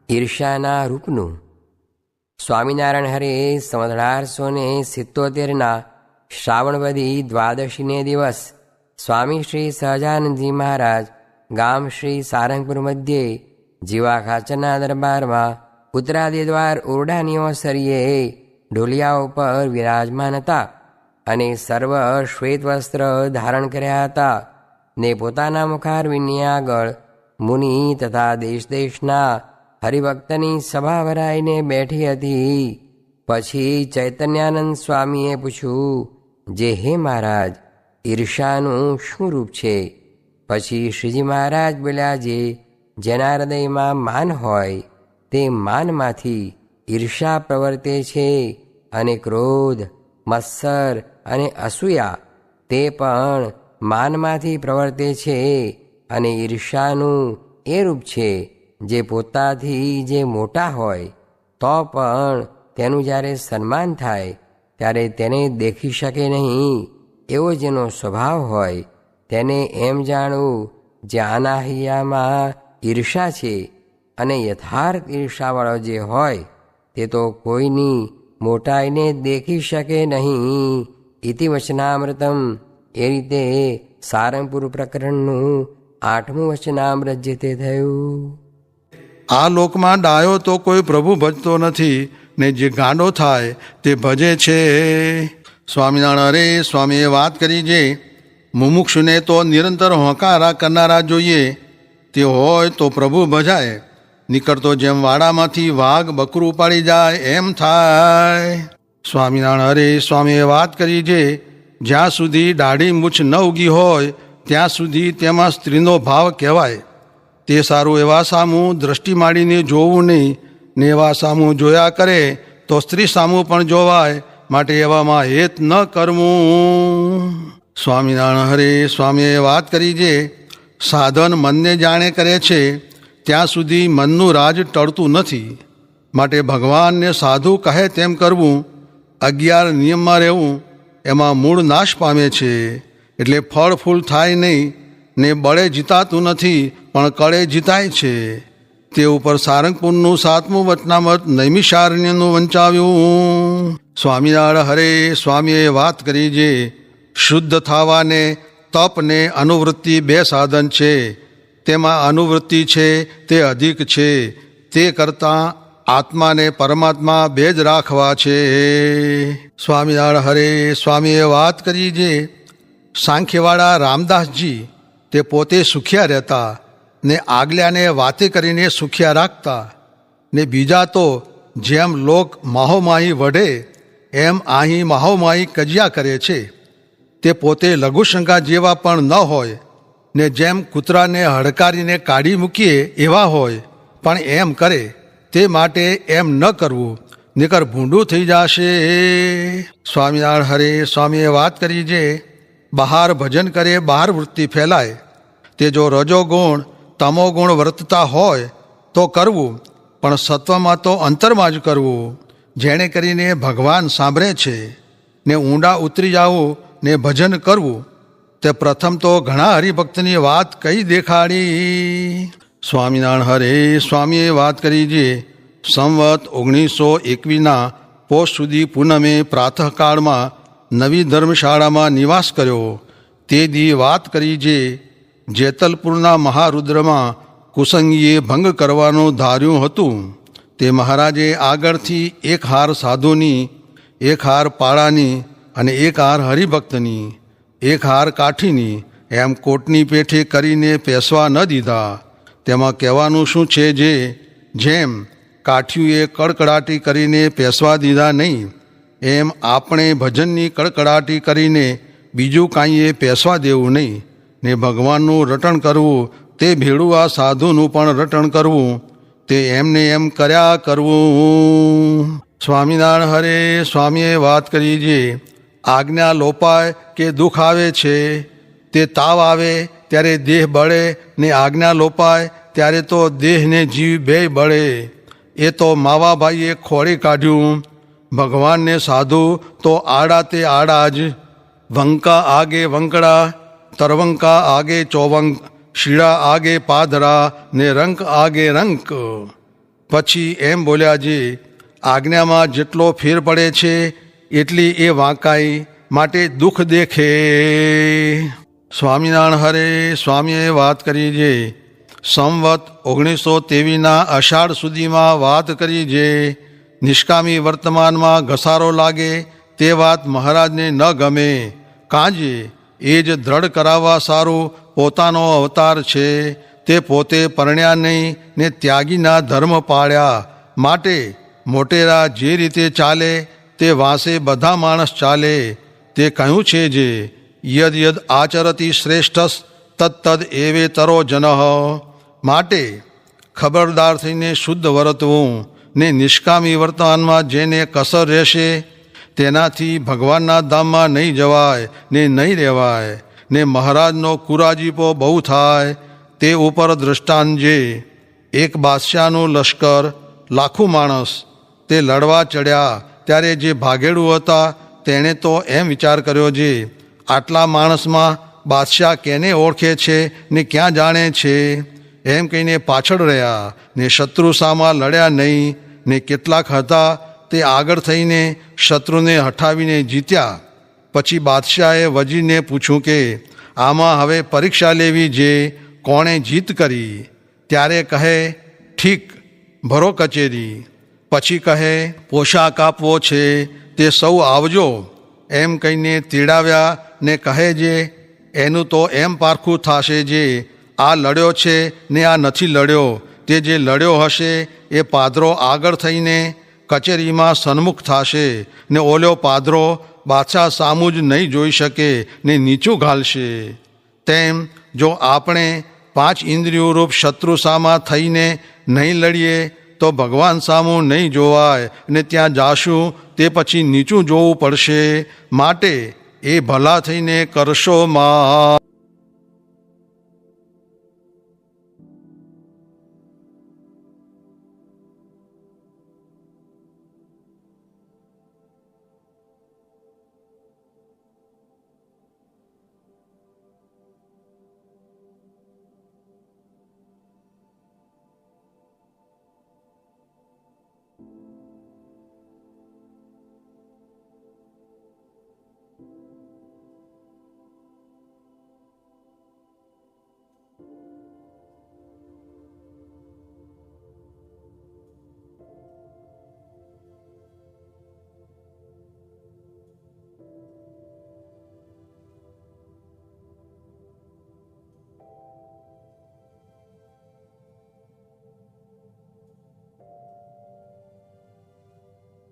ઈર્ષાના રૂપનું. સ્વામિનારાયણ હરે સંવત 1877 શ્રાવણવદી દ્વાદશીને દિવસ સ્વામી શ્રી સહજાનંદજી મહારાજ ગામ શ્રી સારંગપુર મધ્યે જીવા ખાચરના દરબારમાં ઉત્તરાદિ દ્વાર ઓરડાની ઓસરીએ ઢોલિયા ઉપર વિરાજમાન હતા અને સર્વ શ્વેત વસ્ત્ર ધારણ કર્યા હતા ને પોતાના મુખારવિંદની આગળ મુનિ તથા દેશ દેશના હરિભક્તની સભા ભરાઈને બેઠી હતી. પછી ચૈતન્યાનંદ સ્વામીએ પૂછ્યું, જે હે મહારાજ, ઈર્ષાનું શું રૂપ છે? પછી શ્રીજી મહારાજ બોલ્યા, જેના હૃદયમાં માન હોય તે માનમાંથી ઈર્ષા પ્રવર્તે છે, અને ક્રોધ, મત્સર અને અસૂયા તે પણ માનમાંથી પ્રવર્તે છે. અને ઈર્ષાનું એ રૂપ છે જે પોતાથી જે મોટા હોય તો પણ તેનું જ્યારે સન્માન થાય ત્યારે તેને દેખી શકે નહીં એવો જેનો સ્વભાવ હોય તેને એમ જાણવું જે આના હૈયામાં ઈર્ષા છે, અને યથાર્થ ઈર્ષાવાળો જે હોય તે તો કોઈની મોટાઈને દેખી શકે નહીં. ઇતિ વચનામૃતમ. એ રીતે સારંગપુર પ્રકરણનું 8મું વચનામૃત જે તે થયું. આ લોકમાં ડાયો તો કોઈ પ્રભુ ભજતો નથી, ને જે ગાંડો થાય તે ભજે છે. સ્વામિનારાયણ હરે સ્વામીએ વાત કરી, જે મુમુક્ષુને તો નિરંતર હોંકારા કરનારા જોઈએ, તે હોય તો પ્રભુ ભજાય. નીકળતો જેમ વાડામાંથી વાઘ બકરું ઉપાડી જાય એમ થાય. સ્વામિનારાયણ હરે સ્વામીએ વાત કરી, જે જ્યાં સુધી દાઢી મૂછ ન ઉગી હોય ત્યાં સુધી તેમાં સ્ત્રીનો ભાવ કહેવાય. તે સારું એવા સામું દ્રષ્ટિ માંડીને જોવું નહીં, ને એવા સામું જોયા કરે તો સ્ત્રી સામું પણ જોવાય, માટે એવામાં હેત ન કરવું. સ્વામિનારાયણ હરે સ્વામીએ વાત કરી, જે સાધન મનને જાણે કરે છે ત્યાં સુધી મનનું રાજ ટળતું નથી. માટે ભગવાનને સાધુ કહે તેમ કરવું, 11 નિયમમાં રહેવું, એમાં મૂળ નાશ પામે છે. એટલે ફળ ફૂલ થાય નહીં, ને બળે જીતાતું નથી પણ કળે જીતાય છે. તે ઉપર સારંગપુરનું 7મું વચનામૃત નૈમિષારણ્યનું વંચાવ્યું. સ્વામિનારાયણ હરે સ્વામીએ વાત કરી, જે શુદ્ધ થવાને તપ ને અનુવૃત્તિ 2 સાધન છે. તેમાં અનુવૃત્તિ છે તે અધિક છે, તે કરતાં આત્માને પરમાત્મા 2 જ રાખવા છે. સ્વામિનારાયણ હરે સ્વામીએ વાત કરી, જે સાંખ્યવાળા રામદાસજી તે પોતે સુખિયા રહેતા, ને આગલ્યાને વાતે કરીને સુખિયા રાખતા, ને બીજા તો જેમ લોક માહોમાહી વઢે એમ અહીં માહોમાહી કજિયા કરે છે. તે પોતે લઘુશંકા જેવા પણ ન હોય, ને જેમ કૂતરાને હડકારીને કાઢી મૂકીએ એવા હોય પણ એમ કરે. તે માટે એમ ન કરવું, નકર ભૂંડું થઈ જશે. સ્વામિનારાયણ હરે સ્વામીએ વાત કરી, જે બહાર ભજન કરે બહાર વૃત્તિ ફેલાય. તે જો રજોગુણ તમોગુણ વર્તતા હોય તો કરવું, પણ સત્વમાં તો અંતરમાં જ કરવું. જેણે કરીને ભગવાન સાંભળે છે, ને ઊંડા ઉતરી જવું ને ભજન કરવું, તે પ્રથમ તો ઘણા હરિભક્તની વાત કઈ દેખાડી. સ્વામિનારાયણ હરે સ્વામીએ વાત કરી, જે સંવત 1921 પોષ સુધી પૂનમે પ્રાતઃકાળમાં નવી ધર્મશાળામાં નિવાસ કર્યો. તે દી વાત કરી, જે જેતલપુરના મહારુદ્રમાં કુસંગીએ ભંગ કરવાનું ધાર્યું હતું. તે મહારાજે આગળથી 1 હાર સાધુની, 1 હાર પાળાની અને 1 હાર હરિભક્તની, 1 હાર કાઠીની એમ કોટની પેઠે કરીને પેસવા ન દીધા. તેમાં કહેવાનું શું છે, જે જેમ કાઠીઓએ કડકડાટી કરીને પેસવા દીધા નહીં, એમ આપણે ભજનની કડકડાટી કરીને બીજું કાંઈએ પેસવા દેવું નહીં, ને ભગવાનનું રટણ કરવું, તે ભેળું આ સાધુનું પણ રટણ કરવું, તે એમને એમ કર્યા કરવું. સ્વામિનારાયણ હરે સ્વામીએ વાત કરી, જે આજ્ઞા લોપાય કે દુઃખ આવે છે, તે તાવ આવે ત્યારે દેહ બળે, ને આજ્ઞા લોપાય ત્યારે તો દેહ ને જીવ બેય બળે. એ તો માવાભાઈએ ખોળી કાઢ્યું. ભગવાનને સાધુ તો આડા તે આડા જ. વંકા આગે વંકડા, તરવંકા આગે ચોવંક, શીળા આગે પાધરા, ને રંક આગે રંક. પછી એમ બોલ્યા, જે આજ્ઞામાં જેટલો ફેર પડે છે એટલી એ વાંકાઈ માટે દુઃખ દેખે. સ્વામિનારાયણ હરે સ્વામીએ વાત કરી જે સંવત 1923ના અષાઢ સુધીમાં વાત કરી જે નિષ્કામી વર્તમાનમાં ઘસારો લાગે તે વાત મહારાજને ન ગમે. કાંજે એ જ દ્રઢ કરાવવા સારું પોતાનો અવતાર છે. તે પોતે પરણ્યા નહીં ને ત્યાગીના ધર્મ પાળ્યા માટે મોટેરા જે રીતે ચાલે તે વાંસે બધા માણસ ચાલે. તે કહ્યું છે જે યદ યદ આચરતી શ્રેષ્ઠસ તત્તદ એવેતરો જનઃ. માટે ખબરદાર થઈને શુદ્ધ વર્તવું ને નિષ્કામી વર્તમાનમાં જેને કસર રહેશે તેનાથી ભગવાનના ધામમાં નહીં જવાય ને નહીં રહેવાય ને મહારાજનો કુરાજીપો બહુ થાય. તે ઉપર દૃષ્ટાંત જે એક બાદશાહનું લશ્કર લાખું માણસ તે લડવા ચડ્યા ત્યારે જે ભાગેડું હતા તેણે તો એમ વિચાર કર્યો જે આટલા માણસમાં બાદશાહ કેને ઓળખે છે ને ક્યાં જાણે છે. એમ કહીને પાછળ રહ્યા ને શત્રુ સામા લડ્યા નહીં ને કેટલાક હતા તે આગળ થઈને શત્રુને હઠાવીને જીત્યા. પછી બાદશાહે વજીરને પૂછ્યું કે આમાં હવે પરીક્ષા લેવી જે કોણે જીત કરી. ત્યારે કહે ઠીક ભરો કચેરી. પછી કહે પોશાક આપવો છે તે સૌ આવજો. એમ કહીને તેડાવ્યા ને કહે જે એનું તો એમ પારખું થશે જે આ લડ્યો છે ને આ નથી લડ્યો. તે જે લડ્યો હશે એ પાદરો આગળ થઈને કચેરીમાં સન્મુખ થશે ને ઓલો પાદરો બાદશાહ સામું જ નહીં જોઈ શકે ને નીચું ઘાલશે. તેમ જો આપણે 5 ઇન્દ્રિયો રૂપ શત્રુ સામા થઈને નહીં લડીએ તો ભગવાન સામું નહીં જોવાય ને ત્યાં જાશું તે પછી નીચું જોવું પડશે. માટે એ ભલા થઈને કરશો માં.